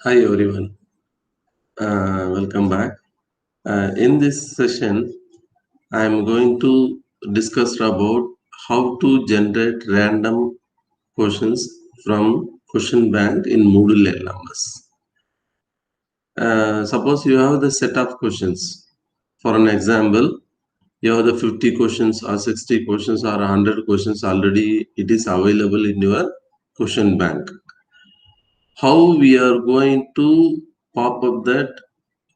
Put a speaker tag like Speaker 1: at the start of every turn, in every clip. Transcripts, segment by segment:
Speaker 1: Hi everyone, welcome back. In this session, I am going to discuss about how to generate random questions from question bank in Moodle LMS. Suppose you have the set of questions. For an example, you have the 50 questions or 60 questions or 100 questions already. It is available in your question bank. How we are going to pop up that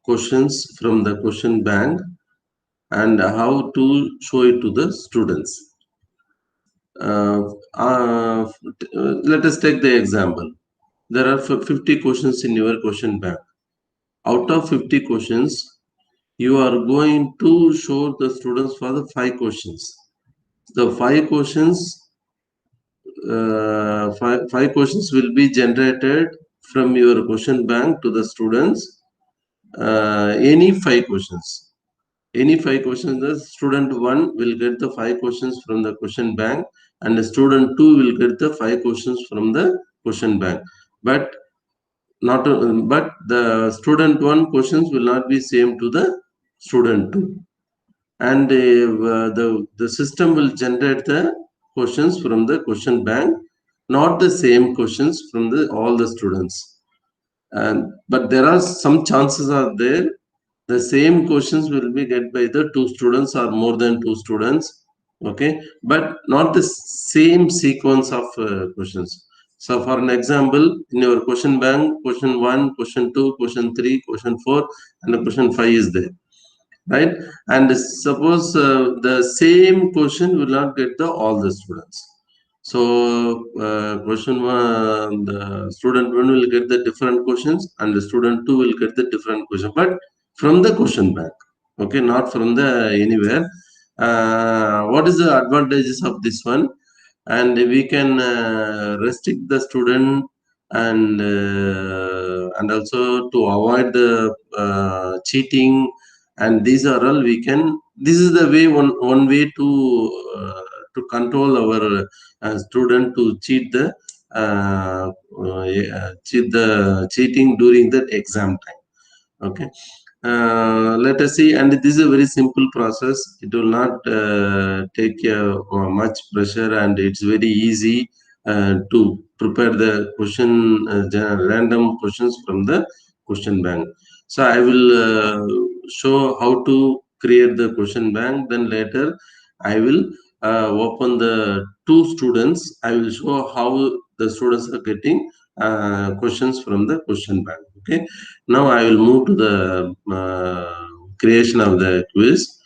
Speaker 1: questions from the question bank and how to show it to the students. Uh, uh, Let us take the example. There are 50 questions in your question bank. Out of 50 questions, you are going to show the students for the 5 questions. The five questions will be generated from your question bank to the students. Any 5 questions. Any 5 questions, the student 1 will get the 5 questions from the question bank and the student 2 will get the 5 questions from the question bank. But not but the student 1 questions will not be same to the student 2. And the system will generate the questions from the question bank, not the same questions from the all the students. But there are some chances are there the same questions will be get by the 2 students or more than 2 students, okay, but not the same sequence of questions. So for an example, in your question bank, question 1, question 2, question 3, question 4 and the question 5 is there, right? And suppose the same question will not get the all the students. So question 1, the student 1 will get the different questions and the student 2 will get the different question, but from the question bank, okay, not from the anywhere. What is the advantages of this one? And we can restrict the student and also to avoid the cheating, and these are all we can. This is the way one way to control our student to cheat the cheating during the exam time. Okay, let us see. And this is a very simple process. It will not take much pressure, and it's very easy to prepare the question, random questions from the question bank. So I will show how to create the question bank. Then later I will open the 2 students. I will show how the students are getting questions from the question bank. Okay. Now I will move to the creation of the quiz.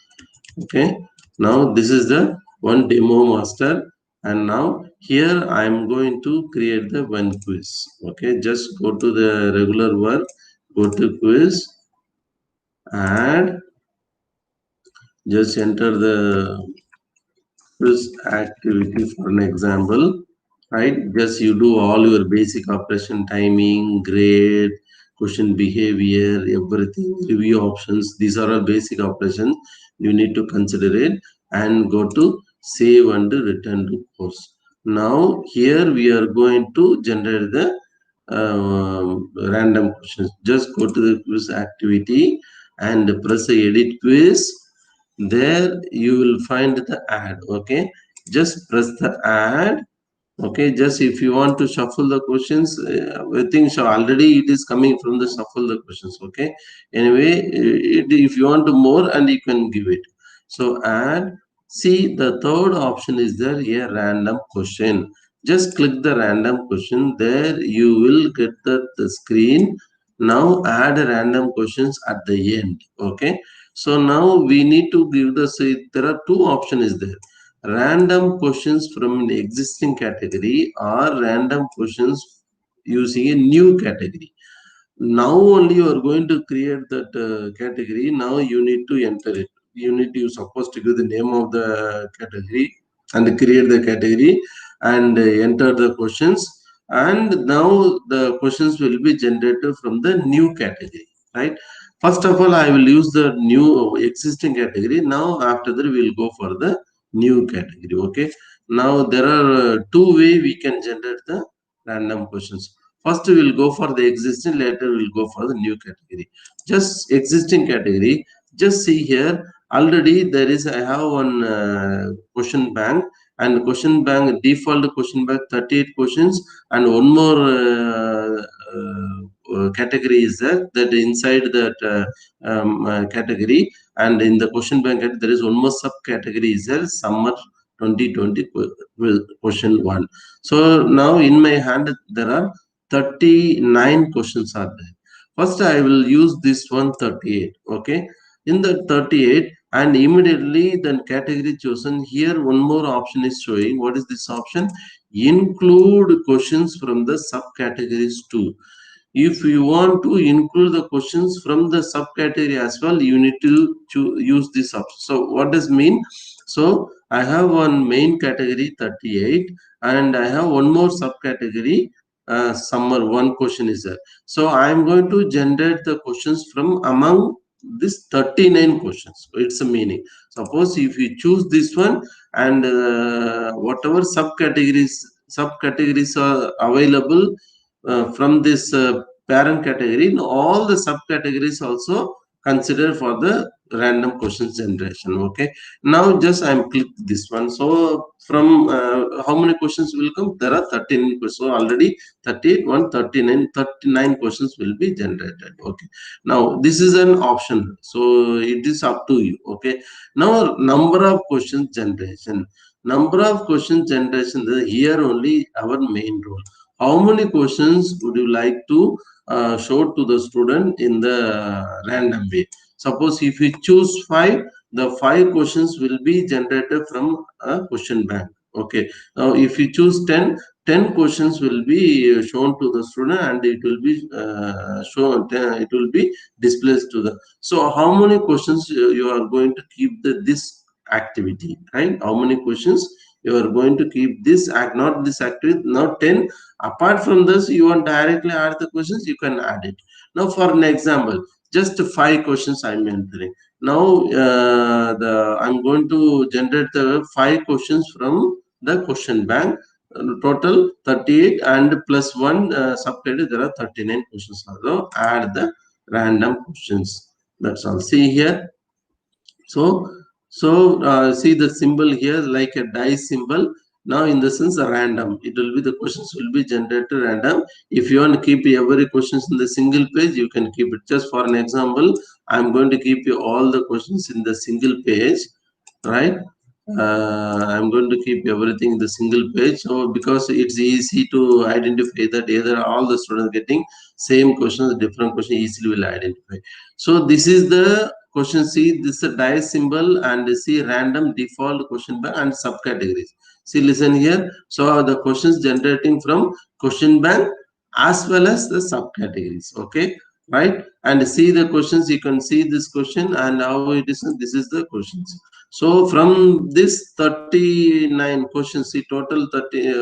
Speaker 1: Okay. Now this is the one demo master, and now here I am going to create the one quiz. Okay. Just go to the regular work, go to quiz, and just enter the quiz activity for an example. Right, just you do all your basic operation, timing, grade, question behavior, everything, review options. These are all basic operations you need to consider it, and go to save and return to course. Now here we are going to generate the random questions. Just go to the quiz activity and press the edit quiz. There you will find the add. Okay, just press the add. Okay, just if you want to shuffle the questions, I think so already it is coming from the shuffle the questions. Okay, anyway, if you want to more, and you can give it. So add. See, the third option is there, a random question. Just click the random question. There you will get the screen. Now add random questions at the end. Okay. So now we need to give the, say, there are 2 options is there, random questions from an existing category or random questions using a new category. Now only you are going to create that category. Now you need to enter it. You supposed to give the name of the category and create the category and enter the questions. And now the questions will be generated from the new category, right? First of all, I will use the new existing category. Now after that, we will go for the new category. Okay. Now there are 2 way we can generate the random questions. First we will go for the existing, later we will go for the new category. Just existing category, just see here, already there is, I have one question bank, and question bank, default question bank 38 questions, and one more category is there, that inside that category, and in the question bank there is one more subcategory is there, summer 2020 question 1. So now in my hand there are 39 questions are there. First I will use this one 38. Okay, in the 38, and immediately then category chosen, here one more option is showing. What is this option? Include questions from the subcategories too. If you want to include the questions from the subcategory as well, you need to use this option. So what does mean? So I have one main category 38, and I have one more subcategory summer 1 question is there. So I am going to generate the questions from among this 39 questions. It's a meaning. Suppose if you choose this one, and whatever subcategories are available from this parent category, all the subcategories also consider for the random questions generation. Okay, now just I'm click this one. So from how many questions will come? There are 13 questions. So already 38, 39 questions will be generated. Okay, now this is an option, so it is up to you. Okay, now number of questions generation, here only our main role. How many questions would you like to show to the student in the random way? Suppose if you choose 5, the 5 questions will be generated from a question bank. Okay. Now if you choose 10 questions will be shown to the student, and it will be shown. It will be displayed to the. So how many questions you are going to keep this activity, right? How many questions you are going to keep this act, not this activity, not 10. Apart from this, you want directly add the questions, you can add it. Now for an example, just 5 questions I'm entering. Now I'm going to generate the 5 questions from the question bank. Total 38, and plus 1 subcategory, there are 39 questions. So add the random questions. That's all. See here. So see the symbol here, like a dice symbol. Now in the sense random, it will be, the questions will be generated random. If you want to keep every questions in the single page, you can keep it. Just for an example, I'm going to keep you all the questions in the single page, right? I'm going to keep everything in the single page. So because it's easy to identify that either all the students getting same questions, different questions easily will identify. So this is the question. See, this is a dice symbol, and see random default question bank and subcategories. See, listen here. So the questions generating from question bank as well as the subcategories. Okay, right? And see the questions. You can see this question and how it is. This is the questions. So from this 39 questions, see total 30.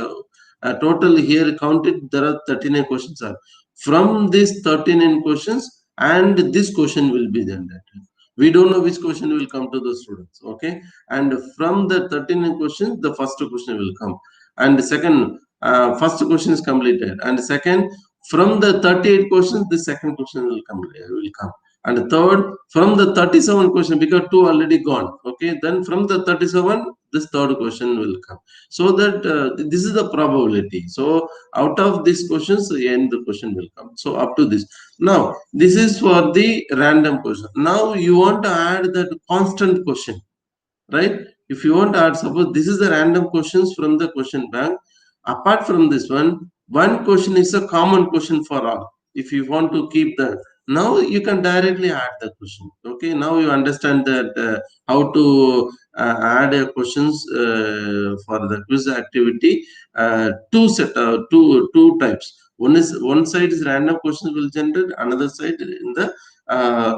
Speaker 1: Total here counted. There are 39 questions. Are from these 39 questions, and this question will be generated. We don't know which question will come to the students. Okay, and from the 39 questions, the first question will come, and the second first question is completed, and second, from the 38 questions, the second question will come, and third, from the 37 question, because 2 already gone. Okay, then from the 37, this third question will come. So that this is the probability. So out of these questions, end the question will come. So up to this. Now this is for the random question. Now you want to add that constant question, right? If you want to add, suppose this is the random questions from the question bank. Apart from this one question is a common question for all. If you want to keep that, now you can directly add the question. Okay, now you understand that how to add questions for the quiz activity. Two types. One side is random questions will generate, another side in the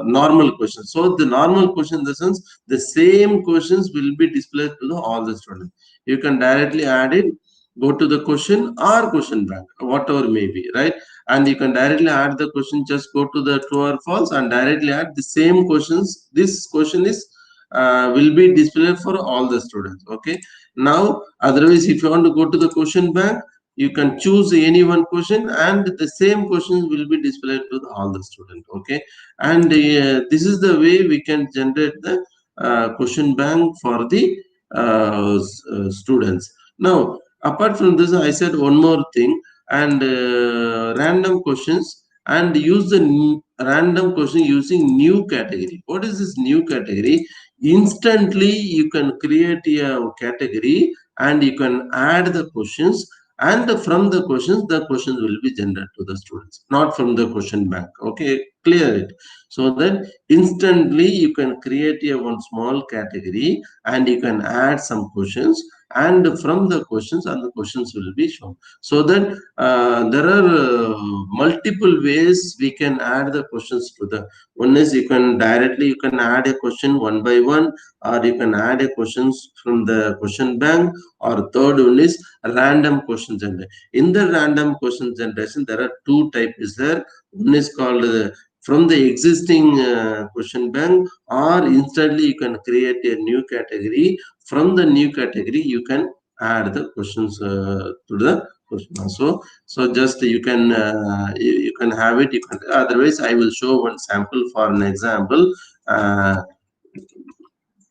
Speaker 1: normal questions. So the normal question, in the sense, the same questions will be displayed to all the students. You can directly add it, go to the question or question bank, whatever may be, right? And you can directly add the question, just go to the true or false and directly add the same questions. This question is will be displayed for all the students. Okay, now otherwise if you want to go to the question bank, you can choose any one question, and the same questions will be displayed to all the students. Okay, and this is the way we can generate the question bank for the students. Now, apart from this, I said one more thing, and random questions, and use the random question using new category. What is this new category? Instantly you can create a category and you can add the questions, and from the questions will be generated to the students, not from the question bank. Okay, clear it. So then instantly you can create a one small category and you can add some questions, and from the questions, and the questions will be shown. So then there are multiple ways we can add the questions to the. One is you can directly you can add a question one by one, or you can add a questions from the question bank, or third one is random question generation. In the random question generation, there are two types there. One is called from the existing question bank, or instantly you can create a new category. From the new category you can add the questions to the question. So just you can you can have it. You can, otherwise I will show one sample for an example.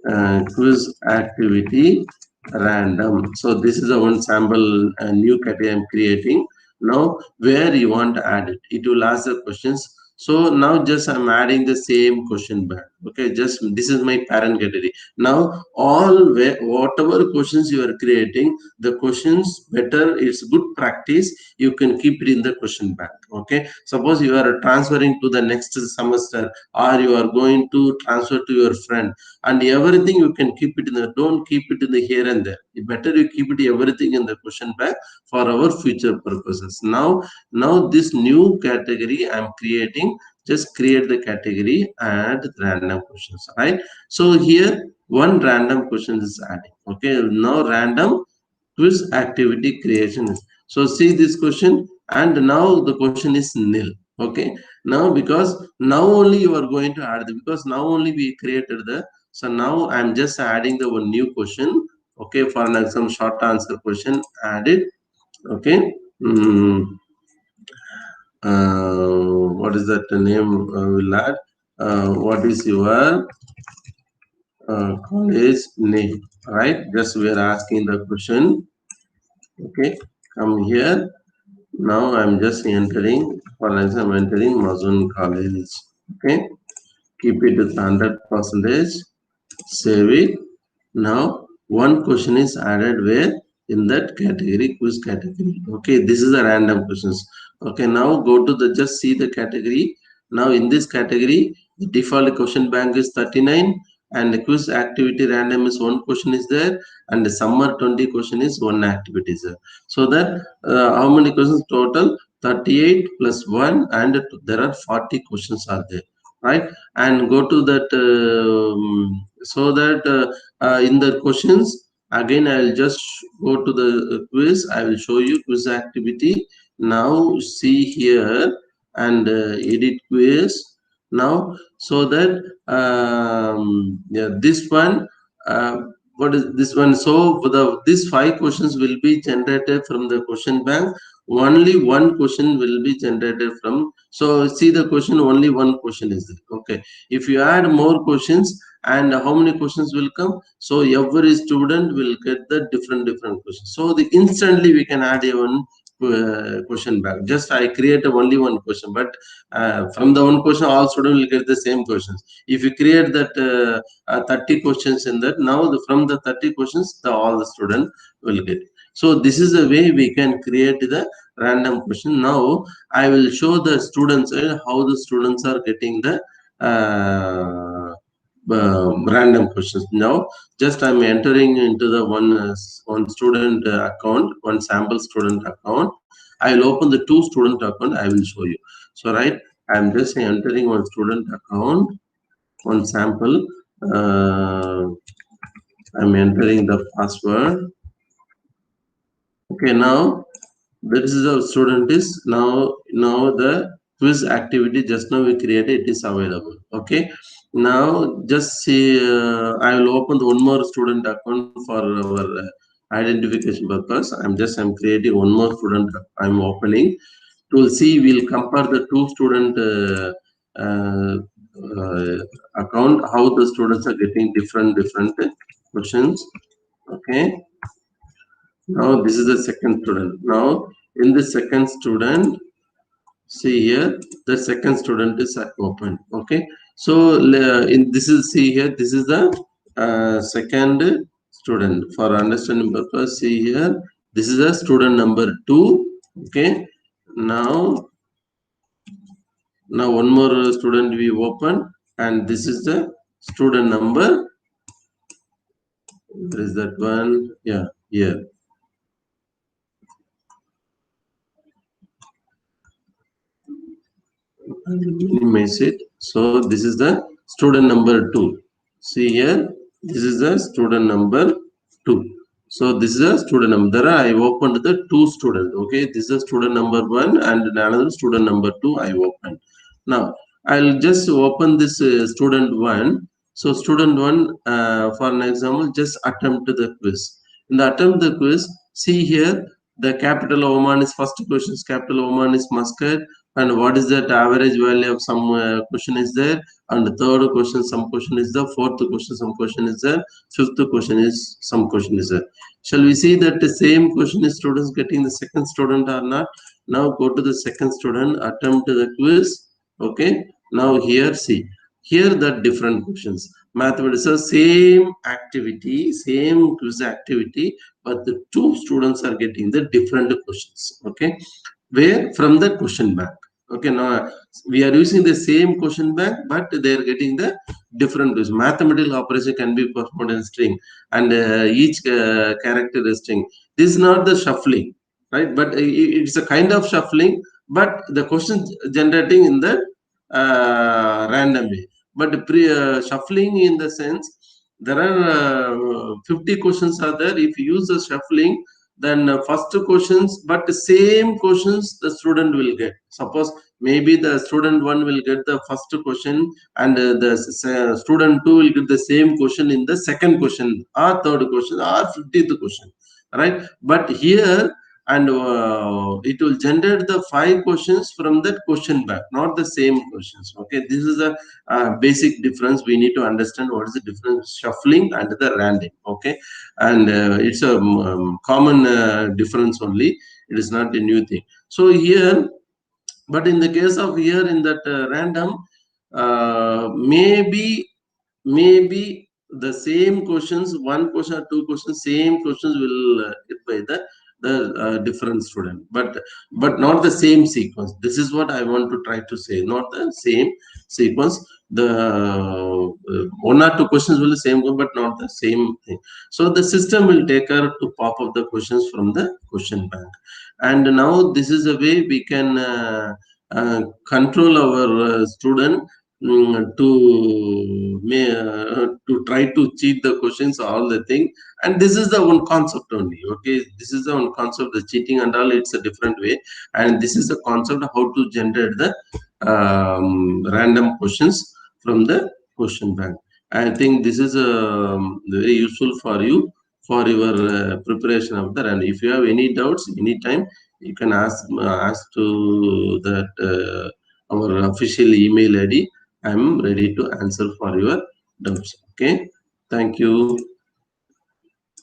Speaker 1: uh, Quiz activity random. So this is a one sample new category I'm creating. Now where you want to add it, it will ask the questions. So now just I'm adding the same question back. Okay, just this is my parent category. Now all whatever questions you are creating, the questions better, it's good practice, you can keep it in the question bank. Okay, suppose you are transferring to the next semester, or you are going to transfer to your friend, and everything you can keep it in the, don't keep it in the here and there. Better you keep it everything in the question bank for our future purposes. Now this new category I'm creating, just create the category, add random questions, right? So here one random question is adding. Okay, now random quiz activity creation is, so see this question, and now the question is nil. Okay, now because now only you are going to add the, because now only we created the, so now I'm just adding the one new question. Okay, for an example, short answer question, add it. Okay. What is that name? Will add. What is your college name? Right. Just we are asking the question. Okay. Come here. Now I'm just entering. For example, I'm entering Mazun College. Okay. Keep it with 100%. Save it. Now one question is added where, in that category, quiz category. Okay, this is the random questions. Okay, now go to the, just see the category. Now in this category, the default question bank is 39, and the quiz activity random is one question is there, and the summer 20 question is one activity is there. So that how many questions total? 38 plus 1, and there are 40 questions are there, right? And go to that so that in the questions, again I'll just go to the quiz. I will show you quiz activity. Now see here, and edit quiz now, so that yeah, this one, what is this one? So the these 5 questions will be generated from the question bank. Only one question will be generated from, so see the question, only one question is there. Okay, if you add more questions, and how many questions will come, so every student will get the different questions. So the instantly we can add a one question back. Just I create only one question, but from the one question all students will get the same questions. If you create that 30 questions in that, now from the 30 questions all the student will get. So this is the way we can create the random question. Now I will show the students how the students are getting the random questions. Now just I'm entering into the one student account, one sample student account. I will open the two student account, I will show you. So right, I'm just entering one student account, one sample. I'm entering the password. Okay, now this is the student is now the quiz activity just now we created, it is available. Okay, now just see I will open the one more student account for our identification purpose. I'm creating one more student. I'm opening. To see, we'll compare the two student account, how the students are getting different questions. Okay. Now this is the second student. Now in the second student, see here, the second student is open. Okay. So in this is, see here, this is the second student. For understanding purpose, see here, this is a student number 2. Okay. Now one more student we open, and this is the student number. Where is that one? Yeah, here. Minimize it. So this is the student number 2. See here, this is the student number 2. So this is a student number. I opened the 2 student. Okay, this is student number 1 and another student number 2 I opened. Now I'll just open this student 1. So student 1, for an example, just attempt the quiz. In the attempt the quiz, see here, the capital of Oman is first question. Capital of Oman is Muscat, and what is that average value of some question is there, and the third question some question is there, fourth question some question is there, fifth question is some question is there. Shall we see that the same question is students getting the second student or not? Now go to the second student, attempt the quiz. Okay, now here see, here the different questions. Mathematics are same activity, same quiz activity, but the two students are getting the different questions. Okay, where from the question bank. Okay, now we are using the same question bank, but they are getting the different questions. Mathematical operation can be performed in string, and each character is string. This is not the shuffling, right? But it's a kind of shuffling, but the question generating in the random way. But shuffling in the sense, there are 50 questions are there. If you use the shuffling, then first questions, but the same questions the student will get. Suppose maybe the student 1 will get the first question, and the student 2 will get the same question in the second question or third question or 50th question, right? But here, and it will generate the 5 questions from that question bank, not the same questions. Okay, this is a basic difference. We need to understand what is the difference shuffling and the random. Okay, and it's a common difference only. It is not a new thing. So here, but in the case of here in that random, maybe the same questions, one question or two questions, same questions will get by the different student, but not the same sequence. This is what I want to try to say, not the same sequence. The one or two questions will be same, but not the same thing. So the system will take care to pop up the questions from the question bank. And now this is a way we can control our student to try to cheat the questions, all the thing. And this is the one concept only. Okay, this is the one concept, the cheating and all, it's a different way. And this is the concept of how to generate the random questions from the question bank. I think this is very useful for you for your preparation of that. And if you have any doubts anytime, you can ask to that our official email ID. I'm ready to answer for your doubts. Okay, thank you.